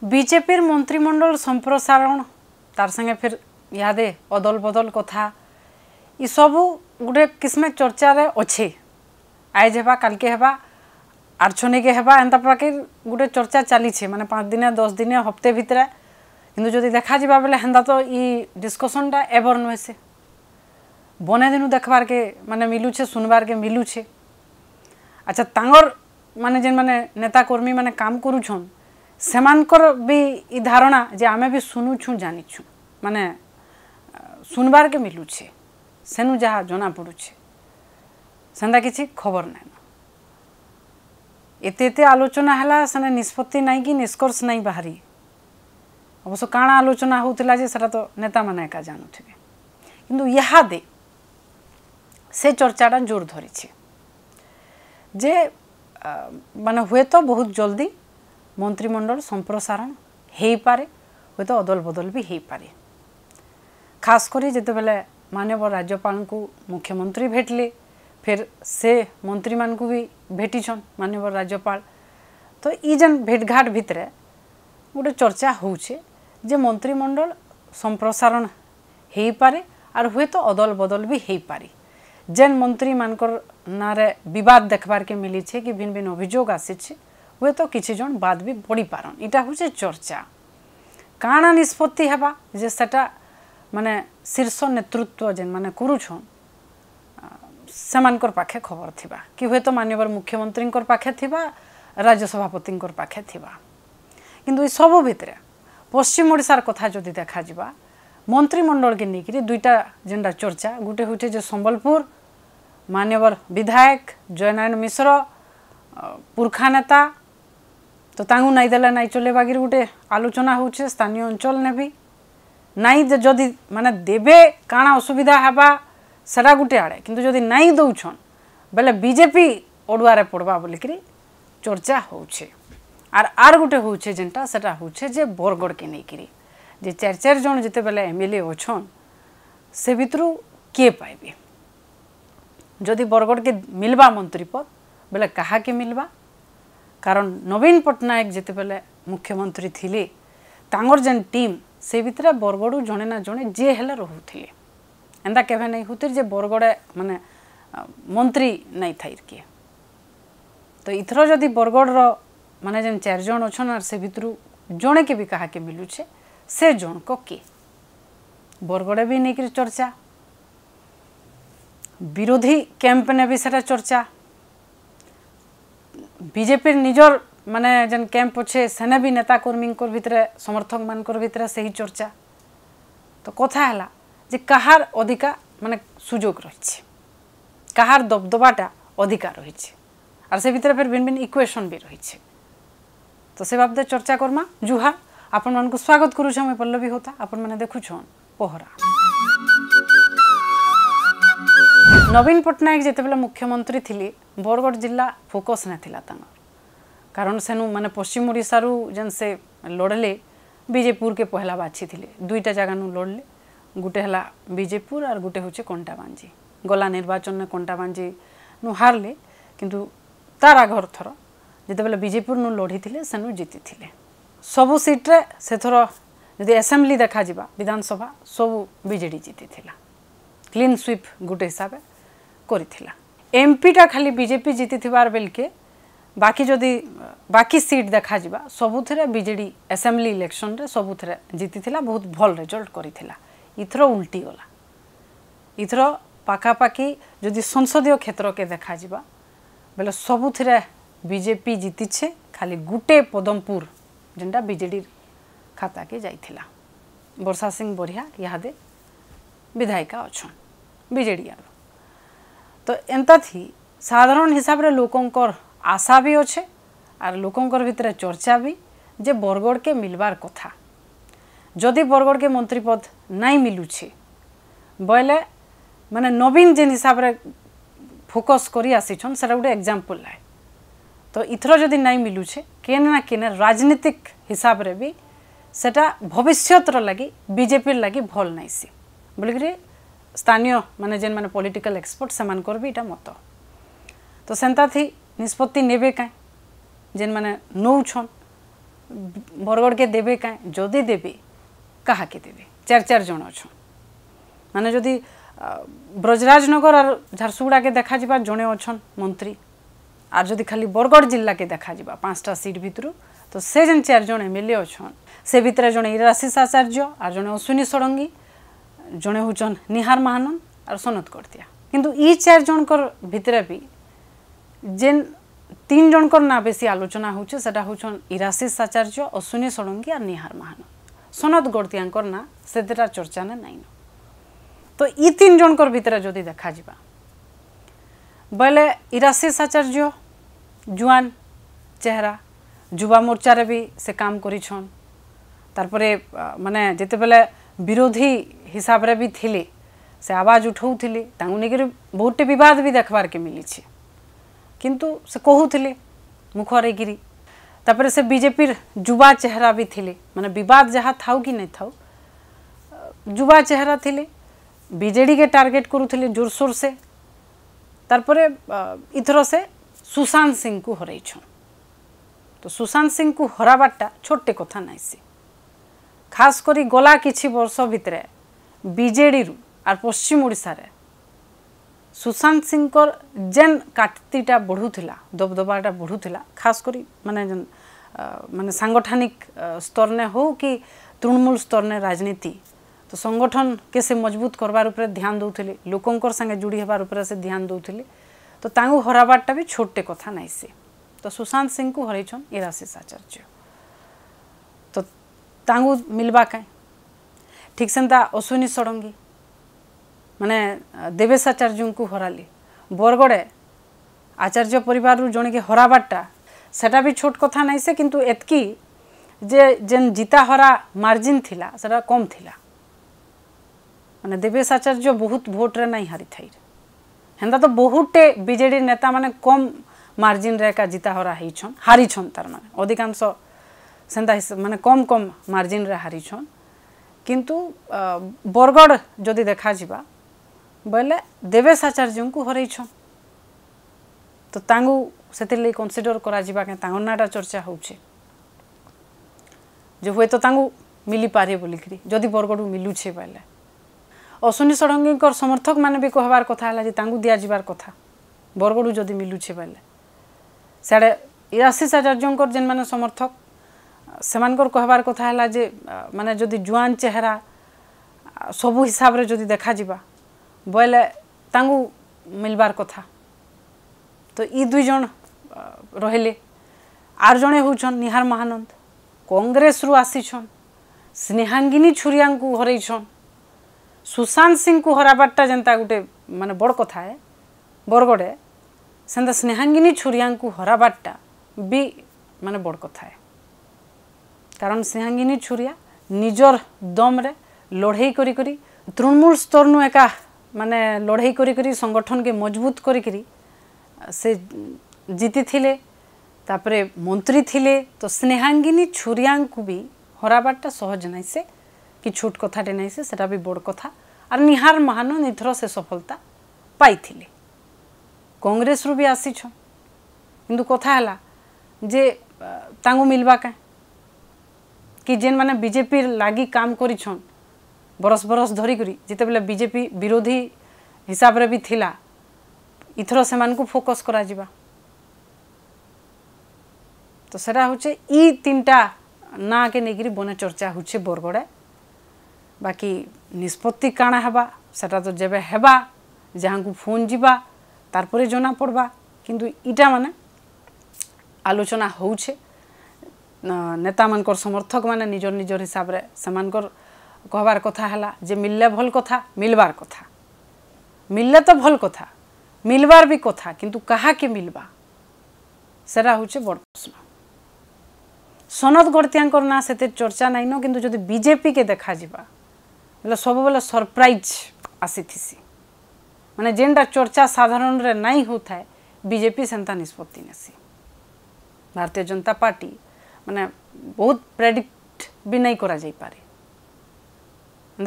BJP मंत्रिमंडल संप्रसारण तार संगे फिर यादे अदल बदल कथा ये सब गोटे किस्म चर्चा रे अच्छे आज हेबा काल के हेबा आर्छनी के हेबा एंता प्रकार गोटे चर्चा चली माने 5 दिन 10 दिन हफ्ते भितर किंतु जदि देखा जावा बेले हेंदा तो ये डिस्कशनटा एवर नुहे से बने दिन देखबार के माने मिलूछे सुनबार के मिलूछे। अच्छा तांगर माने जेन माने नेता कर्मी माने काम करूछन सेमानकर भी ई धारणा जे आमे भी सुनुछु जानिछु माने सुनबार के मिलूछे सेनु जहा जना पड़ुछे सेंदा किछि खबर नै एते आलोचना हला सने निष्पत्ति नै कि निष्कर्ष नै बाहरी अवश्य काना आलोचना होतिला जे सरा तो नेता माने का जानुथिबे किंतु यहा दे से चर्चाटा जोर धरिछे जे माने हुए तो बहुत जल्दी मंत्रिमंडल संप्रसारण हेई पारे हुए तो अदल बदल भी हेई पारे खास करी जेते बेले माननीय राज्यपाल को मुख्यमंत्री भेटले फिर से मंत्री मान को भी भेटीछन माननीय राज्यपाल तो ई जन भेटघाट भितरे गोटे चर्चा होउछे जे मंत्रिमंडल संप्रसारण हेई पारे और हुए तो अदल बदल भी हेई पारे जेन मंत्री मानकर नारे विवाद देखबार के मिली छे कि भिन्न भिन्न अभियोग आसी छे हुए तो किछि जन बाद भी पड़ी पारन इटा होचे चर्चा काना निष्पत्ति हेबा जे सेटा माने शीर्ष नेतृत्व जेन माने करूछन सेमानकर पाखे खबर थिबा कि हुए तो माननीय मुख्यमंत्री पाखे थिबा राज्य सभापति पाखे थिबा किंतु ई सब भितरे पश्चिम ओडिशार कथा जदि देखा जिबा मंत्रिमंडल के नेकरी दुईटा जेंडा चर्चा गुटे होते जे संबलपुर माननीय विधायक जयनारायण मिश्र पुरखा नेता तो तांगु नाई देला नाई चले बागिर गुटे आलोचना होचे स्थानीय अंचल ने भी नाई जदि माने देबे काना असुविधा हेबा सेरा गुटे आड़े किंतु जदि नाई दउछन बेले बीजेपी ओडुआरे पड़वा बोलिकरी चर्चा होचे आर गुटे होचे जेंटा सेटा होचे जे बरगड़ के नेकरी जे 4 जन जिते बेले एमएलए अछन से भितरु के पाइबे जदि बरगड़ के मिलबा मंत्री पद बेले कहा के मिलबा कारण नवीन पटनायक जिते बेले मुख्यमंत्री थिले तांगर जेन टीम से भितर बरगड़ू जने ना जने जे हेले रहउथिले एंदा केभे नै हुतिर जे बरगड़े माने मंत्री नै थाइर के तो इथरो जदि बरगड़ रो माने जेन 4 जन अछन और से भितरु जने के भी कहा के मिलुछे से जन को के बरगड़े भी नेकरी चर्चा विरोधी कैंप ने भी सेटा चर्चा बीजेपी निजर माने जन कैंप अच्छे सेने भी नेता कर्मी भितर समर्थक मानकर भितर से ही चर्चा तो कथा है जे कहार अधिका माने सुजोग रही कहार दबदबाटा अधिका रही और से भितर फिर भिन्न भिन्न इक्वेशन भी रही तो से बाबदे चर्चा करमा जुहा आपण मान को स्वागत करूछ मैं पल्लवी होता आपण माने देखुछन पहरा नवीन पटनायक जेते बेला मुख्यमंत्री थिले बरगड़ जिला फोकस न थिला तांगर कारण सेनु माने पश्चिम ओडिसा रु जन से लड़ले बीजेपुर के पहला बाछी थिले दुईटा जगह नु लड़ले गुटे हला बीजेपुर और गुटे होचे कंटाबांजी गला निर्वाचन ने कंटाबांजी नु हारले किंतु तार आगर थर जेते बेला बीजेपुर नु लड़ी थिले सेनु जीति थिले सबु सीट रे से थर यदि असेंबली देखा जिबा विधानसभा सब बीजेडी जीति थिला क्लीन स्वीप गुटे हिसाब करिथिला एमपी टा खाली बीजेपी जीति थिबार बेल के बाकी जदि बाकी सीट देखा जिबा सबुथरे बीजेडी असेंबली इलेक्शन रे सबुथरे जीति थिला बहुत भल रिजल्ट करिथिला इथरो उल्टी गला इथरो पाखा पाखी जदि संसदीय क्षेत्र के देखा जिबा बेले सबुथरे बीजेपी जीति छे खाली गुटे पदमपुर जेंटा बीजेडी खाता के जाइथिला वर्षा सिंह बढ़िया यादे विधायिका अच्छन बीजेडी आरो तो एंता थी साधारण हिसाब रे लोकंकर आशा भी अच्छे और लोकंकर भितर चर्चा भी जे बरगड़ के मिलबार कथा जदि बरगड़ के मंत्री पद नहीं मिलुछे बोले माने नवीन जेन हिसाब रे फोकस करी आसीछन सेटा गोटे एग्जांपल लाए तो इथरो जदि नहीं मिलुछे केने ना केने राजनीतिक हिसाब रे भी सेटा भविष्यतर लगी बीजेपी लगी भल नहीं सी बोलिकरी स्थानीय माने जेन माने पॉलिटिकल एक्सपर्ट सेमानकर भी इटा मत तो सेंता थी निष्पत्ति नेबे काए जेन माने नौछन बरगढ़ के देवे कहीं जदि देवे कहा के देवे 4 जन अच्छा माने जदि ब्रजराजनगर और झारसुगुड़ा के देखा जा जड़े अच्छा मंत्री आर जदि खाली बरगढ़ जिला के देखा जा 5टा सीट भितर तो से जेन 4 जन एमएलए अच्छा से भितर जड़े इराशीष आचार्य और जड़े अश्विनी षडंगी जड़े हूँ निहार महानंद और सनत करतिया किंतु ई 4 जनकर भितर भी जेन 3 जनकर ना बेसी आलोचना होचे सेटा होचन इराशीष आचार्य अश्विनी षडंगी और निहार महानंद सनत गड़तियांकर ना सेटा चर्चा ने नाइन तो ई 3 जनकर भितर जदि देखा जिबा बोले इराशीष आचार्य जुआन चेहरा युवा मोर्चा रे भी से काम करिछन तारपरे माने जेते बेले विरोधी हिसाब रे भी थिले से आवाज उठाउथिले तांगु नेकर बहुत विवाद भी देखबार के मिली छे किंतु से कहूथिले मुखरे गिरी तापरे से बीजेपी युवा चेहरा भी थिले माने विवाद जहाँ थाउ कि नहीं थाउ युवा चेहरा थिले बीजेडी के टार्गेट करुथिले जोरसोर से तारपरे इथर से सुशांत सिंह को हरैछन तो सुशांत सिंह को हराबाटा छोटे कथा नाई से खास करी गला किछि वर्ष भितरे बीजेडी रु आर पश्चिम ओडिशा रे सुशांत सिंह कर जेन काटतीटा बढ़ुथिला दबदबाटा बढ़ुथिला खास करी माने जन माने सांगठनिक स्तर ने हो कि तृणमूल स्तर ने राजनीति तो संगठन कैसे मजबूत करबार ऊपर ध्यान दउथिले लोकंकर संगे जुड़ी हेबार ऊपर से ध्यान दउथिले तो तांगु हराबाटा भी छोटे कथा नाई से तो सुशांत सिंह को हरैछन इराशीष आचार्य तो तांगु मिलबा कहीं ठीक सेंता अश्विनी षडंगी माने देवेश आचार्य को हराली बरगड़े आचार्य परिवार रु जणे के हराबाटा सेटा भी छोट कथा नाई से किंतु एतकी जे जेन जीता हरा मार्जिन थिला सेटा कम थिला माने देवेश आचार्य बहुत भोट रे नहीं हारी थाई हेंदा तो बहुते बीजेडी नेता माने कम मार्जिन रे का जीता हरा हिछन हारी छन तार माने अधिकांश सेंदा माने कम कम मार्जिन रे हारी छन किंतु बरगढ़ जदि देखा जिबा बोले देवेश आचार्य को हरई छन तो तांगु सेतिर ले कंसीडर करा जिबा के तांगु नाटा चर्चा होउछे जे होय तो तांगु मिली पारे बोलिकरी जदि बरगढ़ मिलू छे बोले अश्विनी षडंगी समर्थक माने भी कहबार कथा हला जे तांगु दिया जिबार कथा बरगढ़ जदि मिलू छे बोले साडे इराशीष आचार्य जेन माने समर्थक सेमानकर कहबार कथा हला जे माने जदि जुआन चेहरा सबु हिसाब रे जदि देखा जिबा बोले तांगु मिलबार कथा तो ई 2 जन रहले आर जणे होछन निहार महानंद कांग्रेस रु आसीछन स्नेहांगिनी छुरिया को हरैछन सुशांत सिंह को हराबाटा जनता गोटे माने बड़ कथा है बरगड़े सेंदा स्नेहांगिनी छुरिया को हराबाटा भी माने बड़ कथा है कारण स्नेहांगिनी छुरिया निजर दम रे लड़ाई करी करी तृणमूल स्तर नु एका माने लड़ाई करी करी संगठन के मजबूत करी करी से जीती थिले तापरे मंत्री थिले तो स्नेहांगिनी छुरिया को भी हराबाटा सहज नहीं से कि छोट कथाटे नहीं से सेटा भी बड़ कथा और निहार महानंद इथर से सफलता पाई थिले कांग्रेस रु भी आसी छ किंतु कथा हला जे तांगु मिलबा का कि जेन माने बीजेपी लागी काम करी छन बरस बरस धरी करी जिते बेले बीजेपी विरोधी हिसाब रे भी थिला इथर से मान को फोकस करा जिबा तो सेटा होचे ई 3टा ना के नेगिरी बने चर्चा होचे बरगड़े बाकी निष्पत्ति काना हेबा सेटा तो जेबे हेबा जहाँ को फोन जिबा तारपरे जना पड़बा किंतु इटा माने आलोचना होउछे नेता मानकर समर्थक माने निजर निजर हिसाब रे समानकर कहबार कथा हला जे मिलले भल कथा मिलबार कथा मिलले तो भल कथा मिलबार भी कथा किंतु कहा के मिलबा सेरा होउछे बड़ प्रश्न सनत गड़तियांकर ना सेते चर्चा नाइन किंतु जदि बीजेपी के देखा जिबा बोले सब बेले सरप्राइज आसीथिसी माने जेनटा चर्चा साधारण रे नहीं होता है बीजेपी सेंता निष्पत्ति नेसी भारतीय जनता पार्टी माने बहुत प्रेडिक्ट भी नहीं करा जाई पारे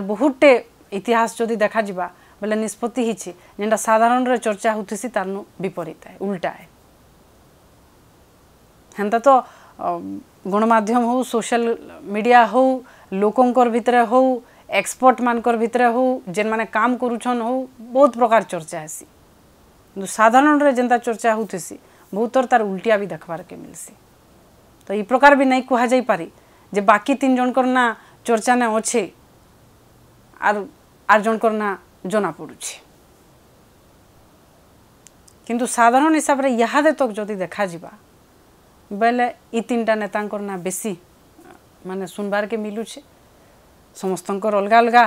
बहुटे इतिहास जदि देखा जिबा बोले निष्पत्ति हिची जेनटा साधारण रे चर्चा होतिसी तारनु विपरीत है उल्टा है हेंता तो गणमाध्यम हो सोशल मीडिया हो लोकंकर भितर हो एक्सपर्ट मानकर भितर हो जेन माने काम करूछन हो बहुत प्रकार चर्चा हेसी साधारण रे जेंता चर्चा होतीसी बहुत तार उल्टिया भी देखबार के मिलसी तो ई प्रकार भी नहीं कहा जाई पारी जे बाकी 3 जनकर ना चर्चा ने अच्छे आर जनकर ना जना पड़ुछे किंतु साधारण हिसाब रे यादे तक जदि देखा जिबा बेले ई 3टा नेतांकर ना बेसी माने सुनबार के मिलुछे समस्तंकर अलग अलग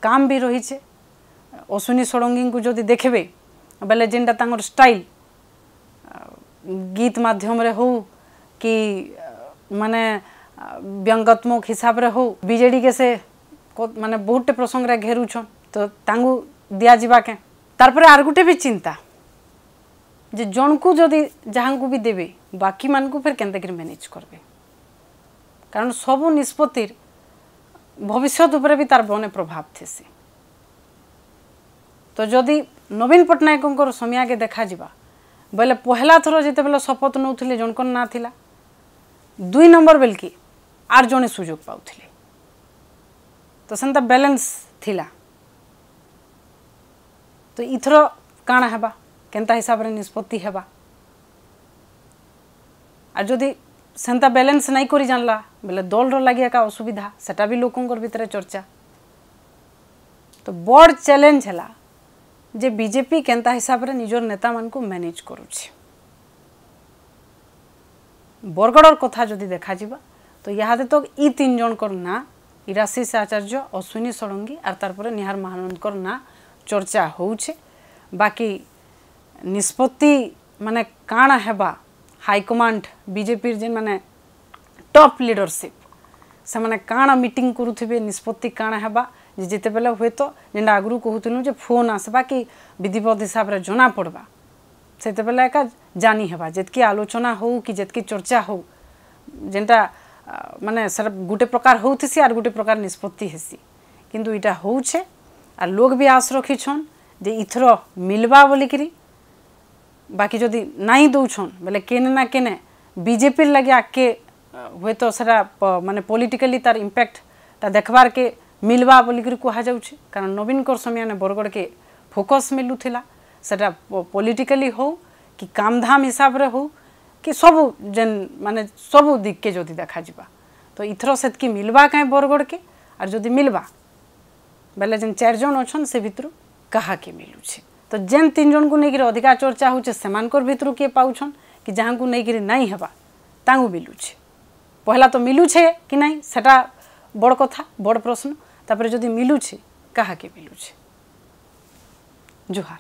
काम भी रही है अश्विनी षडंगी को जदि देखबे बेले जेनटा तांकर स्टाइल गीत माध्यम रे हो कि माने व्यंगात्मक हिसाब रे हो बीजेडी के से माने बहुत प्रसंग रे घेरुछन तो तांगु दिया जिबा के तार पर आर गुटे भी चिंता जे जन को जदि जहां को भी देबे बाकी मान को फिर केनते मैनेज करबे कारण सब निष्पत्ति भविष्य उपरे भी तार बने प्रभाव थेसी तो जदि नवीन पट्टनायक समय के देखा जिबा बोले पहला थर जिते बेले शपथ नौथिले जनकर ना थिला 2 नंबर बेल की आर जने सुजोग पाउथिले तो सेंता बैलेंस थिला तो इथर काना हेबा केनता हिसाब रे निष्पत्ति हेबा आ जदि सेंता बैलेंस नहीं करी जानला बोले दल रो लागि का असुविधा सेटा भी लोकंकर भितर चर्चा तो बड़ चैलेंज हैला जे बीजेपी केनता हिसाब रे निजर नेता मान को मैनेज करूछे बरगड़र कथा जदि देखा जिबा तो यादे तक ई 3 जनकर ना इराशिष आचार्य अश्विनी षडंगी आर तार पर निहार महानंदकर ना चर्चा होउछे बाकी निष्पत्ति माने काना हेबा हाईकमांड बीजेपी जेन माने टॉप लीडरशिप से माने काना मीटिंग करूथिबे निष्पत्ति काना हेबा जे जेते बेले हुए तो जेंडा आगरू कहूतिनु जे फोन आसबा कि विधिवत हिसाब रे जना पड़बा सेते बेले का जानी हेबा जेतकी आलोचना हो कि जेतकी चर्चा हो जेंटा माने सर गुटे प्रकार होथिसी आर गुटे प्रकार निष्पत्ति हेसी किंतु इटा होउछे आ लोग भी आस रखिछन जे इथरो मिलबा बोलिकरी बाकी जदि नहीं दौछन बोले केने ना केने बीजेपी लगे आके हुए तो सरा माने पॉलिटिकली तार इम्पैक्ट ता देखबार के मिलवा बोलिकरी कहा जाउछे कारण नवीन कर समय ने बरगड़ के फोकस मिलुथिला सेटा पॉलिटिकली हो कि कामधाम हिसाब रे हो कि सब जेन माने सब दिक के जदि देखा जिबा तो इथरो सेतकी मिलवा काए बरगड़ के आर जदि मिलवा बेले जेन 4 जन अछन से भितरु कहा के मिलुछे तो जेन 3 जन को नेगिर अधिकार चर्चा होचे सेमानकर भितरु के पाउछन कि जहां को नेगिर नहीं हेबा तांगु मिलुछे पहला तो मिलुछे कि नहीं सेटा बड़ कथा बड़ प्रश्न तापर जदि मिलुछे कहा के मिलुछे जुहार।